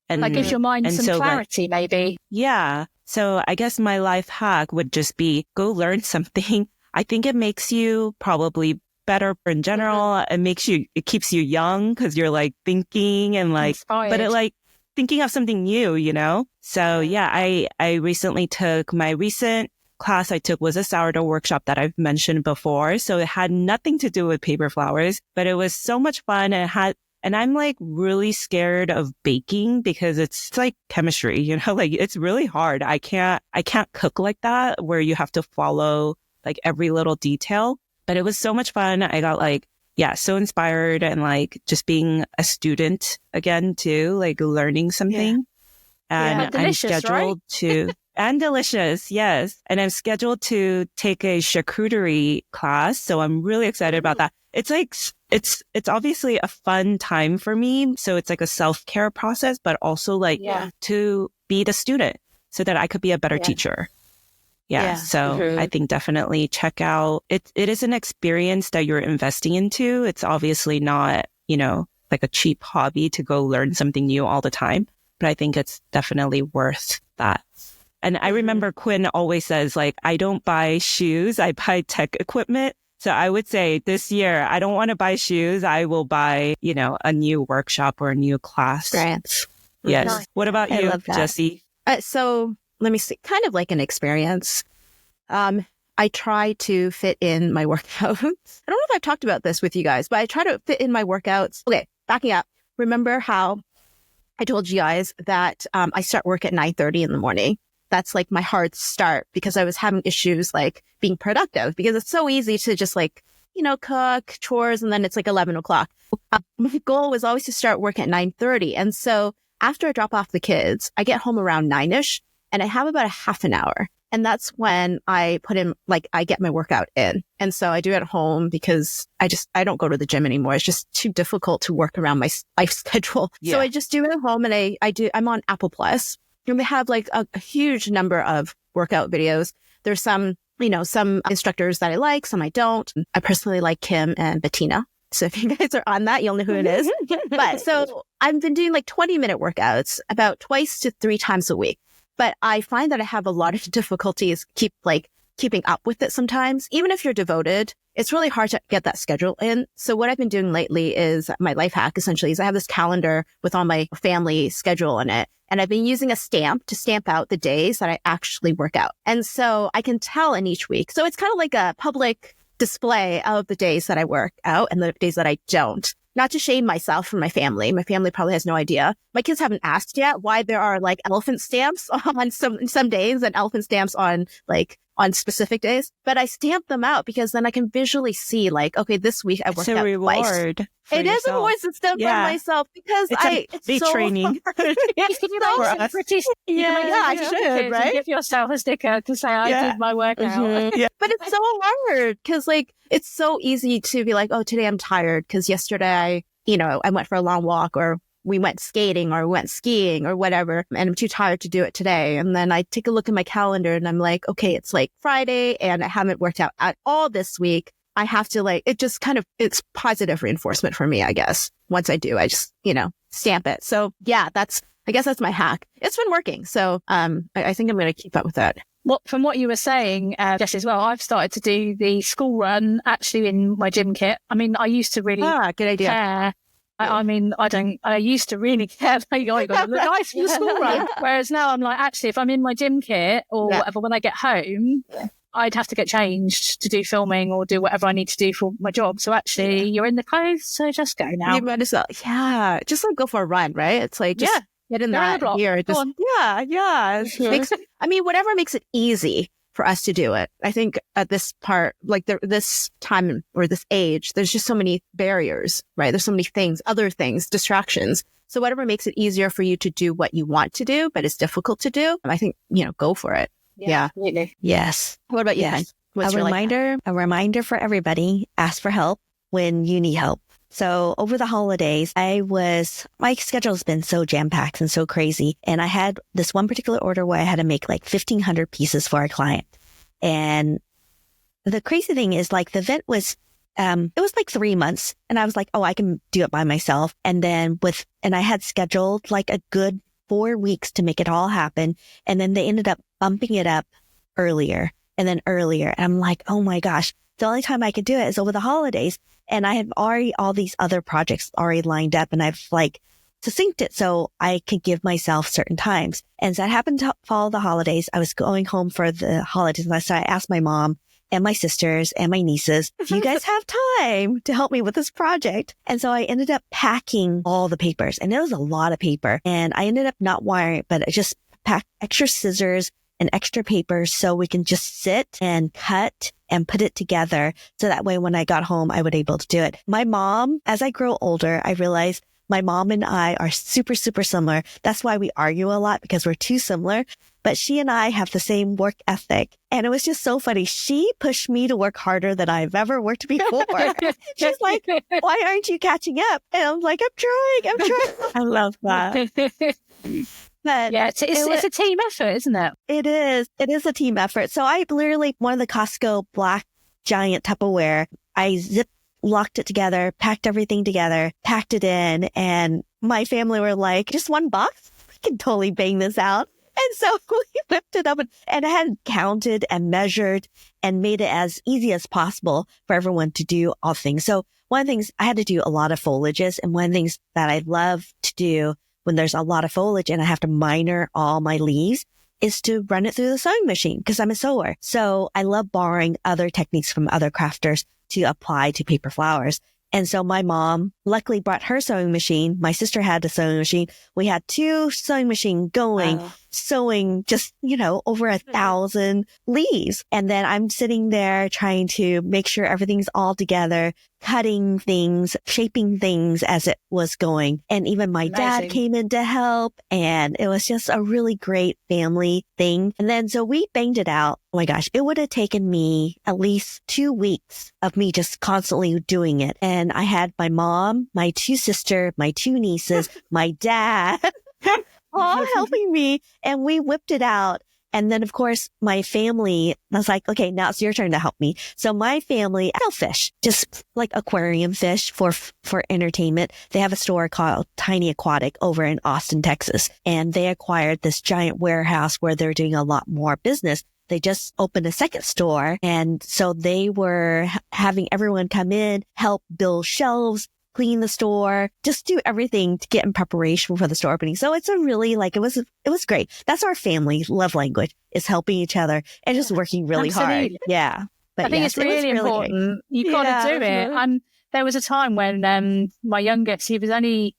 And like gives your mind some clarity, maybe. Yeah. So I guess my life hack would just be go learn something. I think it makes you probably better in general. It keeps you young because you're like thinking and like, inspired. But it like thinking of something new, So yeah, I recently took my recent class I took was a sourdough workshop that I've mentioned before. So it had nothing to do with paper flowers, but it was so much fun. And I'm like really scared of baking because it's like chemistry, like it's really hard. I can't cook like that where you have to follow like every little detail. But it was so much fun. I got like, so inspired and like just being a student again too, like learning something. Yeah. And I'm scheduled to, and delicious, yes. And I'm scheduled to take a charcuterie class. So I'm really excited about that. It's like, it's obviously a fun time for me. So it's like a self-care process, but also like to be the student so that I could be a better teacher. Yeah. So I think definitely check out it. It is an experience that you're investing into. It's obviously not, like a cheap hobby to go learn something new all the time, but I think it's definitely worth that. And I remember Quinn always says like, I don't buy shoes, I buy tech equipment. So I would say this year, I don't want to buy shoes. I will buy, a new workshop or a new class. Grants. Yes. Nice. What about you, Jessie? So let me see, kind of like an experience. I try to fit in my workouts. I don't know if I've talked about this with you guys, but I try to fit in my workouts. Okay, backing up. Remember how I told you guys that I start work at 9:30 in the morning? That's like my hard start because I was having issues like being productive because it's so easy to just like cook, chores, and then it's like 11 o'clock. My goal was always to start work at 9:30. And so after I drop off the kids, I get home around 9-ish and I have about a half an hour. And that's when I put in, I get my workout in. And so I do it at home because I don't go to the gym anymore. It's just too difficult to work around my life schedule. Yeah. So I just do it at home, and I'm on Apple Plus, and they have a huge number of workout videos. There's some instructors that I like, some I don't. I personally like Kim and Bettina. So if you guys are on that, you'll know who it is. But so I've been doing 20-minute workouts about 2 to 3 times a week. But I find that I have a lot of difficulties keeping up with it sometimes. Even if you're devoted, it's really hard to get that schedule in. So what I've been doing lately is my life hack essentially is I have this calendar with all my family schedule in it. And I've been using a stamp to stamp out the days that I actually work out. And so I can tell in each week. So it's kind of like a public display of the days that I work out and the days that I don't. Not to shame myself for my family. My family probably has no idea. My kids haven't asked yet why there are elephant stamps on some days and elephant stamps on specific days. But I stamp them out because then I can visually see okay, this week I worked out reward twice. It is a reward system for myself because it's so training. Hard. I should, right? Give yourself a sticker to say I did my workout. Mm-hmm. Yeah. But it's so hard because it's so easy to be oh, today I'm tired because yesterday I went for a long walk, or we went skating, or we went skiing, or whatever, and I'm too tired to do it today. And then I take a look at my calendar and I'm okay, it's Friday and I haven't worked out at all this week. I have to it just it's positive reinforcement for me, I guess. Once I do, I just, stamp it. So yeah, I guess that's my hack. It's been working. So, I think I'm going to keep up with that. Well, from what you were saying, Jess, as well, I've started to do the school run actually in my gym kit. I mean, I used to really good idea. care. I used to really care. You got to look nice for the school run. Whereas now I'm actually, if I'm in my gym kit or whatever, when I get home, I'd have to get changed to do filming or do whatever I need to do for my job. So actually, you're in the clothes, so just go now. You might as well. Yeah. Just go for a run, right? It's just get in that gear. Whatever makes it easy for us to do it. I think at this part, this time or this age, there's just so many barriers, right? There's so many things, other things, distractions. So whatever makes it easier for you to do what you want to do, but it's difficult to do, I think, go for it. Yeah. Absolutely. Yes. What about you? Yes. A reminder for everybody, ask for help when you need help. So over the holidays, my schedule's been so jam-packed and so crazy. And I had this one particular order where I had to make 1,500 pieces for a client. And the crazy thing is the event was, it was 3 months. And I was oh, I can do it by myself. And then I had scheduled a good 4 weeks to make it all happen. And then they ended up bumping it up earlier and then earlier. And I'm oh my gosh, the only time I could do it is over the holidays. And I have already all these other projects already lined up, and I've succinct it so I could give myself certain times. And so I happened to follow the holidays. I was going home for the holidays, and so I asked my mom and my sisters and my nieces, do you guys have time to help me with this project? And so I ended up packing all the papers, and it was a lot of paper. And I ended up not wiring it, but I just packed extra scissors and extra paper so we can just sit and cut and put it together. So that way, when I got home, I would be able to do it. My mom, as I grow older, I realized my mom and I are super, super similar. That's why we argue a lot, because we're too similar. But she and I have the same work ethic. And it was just so funny. She pushed me to work harder than I've ever worked before. She's why aren't you catching up? And I'm I'm trying. I love that. But yeah, it's a team effort, isn't it? It is. It is a team effort. So I literally, one of the Costco black giant Tupperware, I locked it together, packed everything together, packed it in, and my family were just one box? We can totally bang this out. And so we whipped it up and I had counted and measured and made it as easy as possible for everyone to do all things. So one of the things, I had to do a lot of foliages, and one of the things that I love to do when there's a lot of foliage and I have to minor all my leaves is to run it through the sewing machine, because I'm a sewer. So I love borrowing other techniques from other crafters to apply to paper flowers. And so my mom luckily brought her sewing machine. My sister had a sewing machine. We had 2 sewing machines going. Wow. sewing just, over 1,000 leaves. And then I'm sitting there trying to make sure everything's all together, cutting things, shaping things as it was going. And even my dad came in to help. And it was just a really great family thing. And then so we banged it out. Oh my gosh, it would have taken me at least 2 weeks of me just constantly doing it. And I had my mom, my 2 sisters, my 2 nieces, my dad, all helping me. And we whipped it out. And then, of course, my family, I was like, okay, now it's your turn to help me. So my family sell fish, just like aquarium fish for entertainment. They have a store called Tiny Aquatic over in Austin, Texas. And they acquired this giant warehouse where they're doing a lot more business. They just opened a second store. And so they were having everyone come in, help build shelves, clean the store, just do everything to get in preparation for the store opening. So it's a really it was great. That's our family love language, is helping each other and just working really hard. Yeah. But I think it's really important. You've got to do it. And there was a time when my youngest, he was only,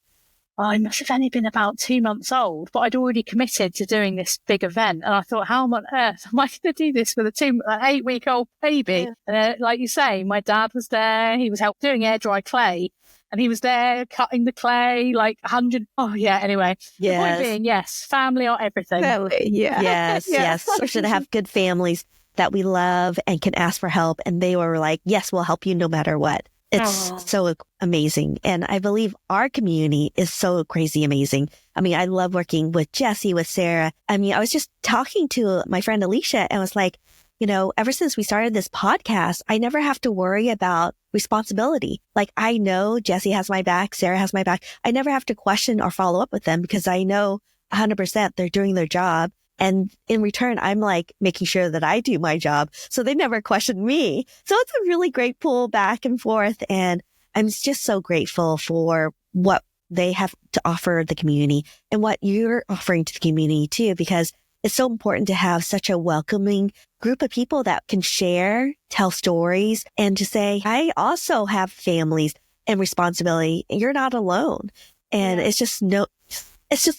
he must have only been about 2 months old, but I'd already committed to doing this big event. And I thought, how on earth am I going to do this with an 8-week-old baby? Yeah. And like you say, my dad was there. He was doing air dry clay. And he was there cutting the clay, 100. Oh, yeah. Anyway, the point being, yes, family are everything. Family, yeah. Yes. We should have good families that we love and can ask for help. And they were like, yes, we'll help you no matter what. It's so amazing. And I believe our community is so crazy amazing. I mean, I love working with Jessie, with Sarah. I mean, I was just talking to my friend Alicia and was like, ever since we started this podcast, I never have to worry about responsibility. I know Jessie has my back, Sarah has my back. I never have to question or follow up with them because I know 100% they're doing their job. And in return, I'm making sure that I do my job. So they never question me. So it's a really great pull back and forth. And I'm just so grateful for what they have to offer the community and what you're offering to the community too, because it's so important to have such a welcoming group of people that can share, tell stories, and to say, I also have families and responsibility, and you're not alone. And it's just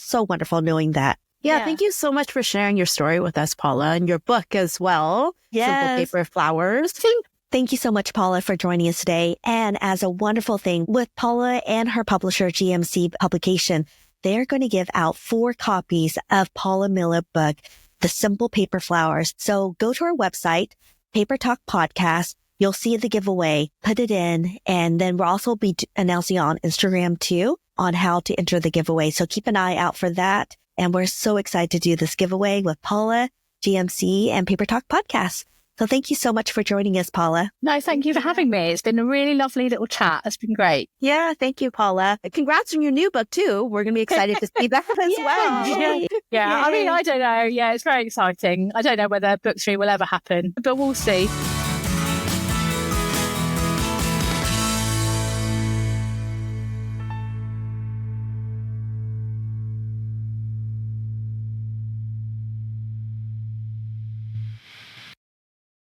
so wonderful knowing that. Yeah, thank you so much for sharing your story with us, Paula, and your book as well. Simple Paper Flowers. Thank you so much, Paula, for joining us today. And as a wonderful thing, with Paula and her publisher, GMC Publication, they're going to give out 4 copies of Paula Miller's book, The Simple Paper Flowers. So go to our website, Paper Talk Podcast. You'll see the giveaway, put it in, and then we'll also be announcing on Instagram too on how to enter the giveaway. So keep an eye out for that. And we're so excited to do this giveaway with Paula, GMC, and Paper Talk Podcast. So thank you so much for joining us, Paula. No, thank you for having me. It's been a really lovely little chat. It's been great. Yeah, thank you, Paula. Congrats on your new book, too. We're going to be excited to see that as well. Yeah, I mean, I don't know. Yeah, it's very exciting. I don't know whether book 3 will ever happen, but we'll see.